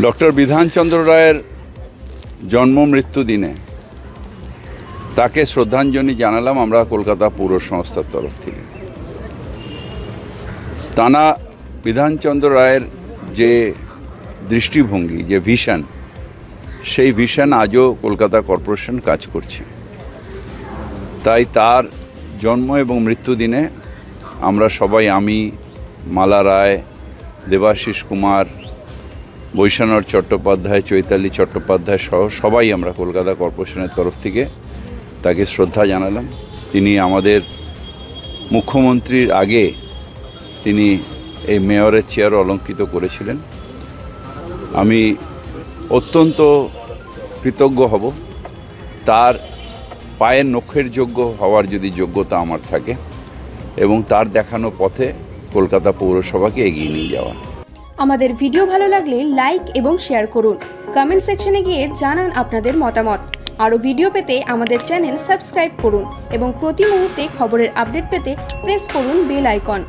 Doctor Bidhanchandra রায়ের জন্ম মৃত্যু দিনে তাকে শ্রদ্ধাঞ্জলি জানালাম আমরা কলকাতা পৌর সংস্থার তরফ থেকে। টানা বিধানচন্দ্র রায়ের যে দৃষ্টিভঙ্গি, যে ভিশন, সেই ভিশন আজও কলকাতা কর্পোরেশন কাজ করছে। তাই তার জন্ম এবং মৃত্যু দিনে আমরা সবাই, আমি, মালা রায়, দেবাশিস কুমার, বৈশানর চট্টোপাধ্যায়, চৈতালি চট্টোপাধ্যায় সহ সবাই আমরা কলকাতা কর্পোরেশনের তরফ থেকে তাকে শ্রদ্ধা জানালাম। তিনি আমাদের মুখ্যমন্ত্রীর আগে তিনি এই মেয়রের চেয়ার অলঙ্কিত করেছিলেন। আমি অত্যন্ত কৃতজ্ঞ হব তার পায়ের নখের যোগ্য হওয়ার যদি যোগ্যতা আমার থাকে এবং তার দেখানো পথে কলকাতা পৌরসভাকে এগিয়ে নিয়ে যাওয়া। আমাদের ভিডিও ভালো লাগলে লাইক এবং শেয়ার করুন। কমেন্ট সেকশনে গিয়ে জানান আপনাদের মতামত। আরও ভিডিও পেতে আমাদের চ্যানেল সাবস্ক্রাইব করুন এবং প্রতি মুহূর্তে খবরের আপডেট পেতে প্রেস করুন বেল আইকন।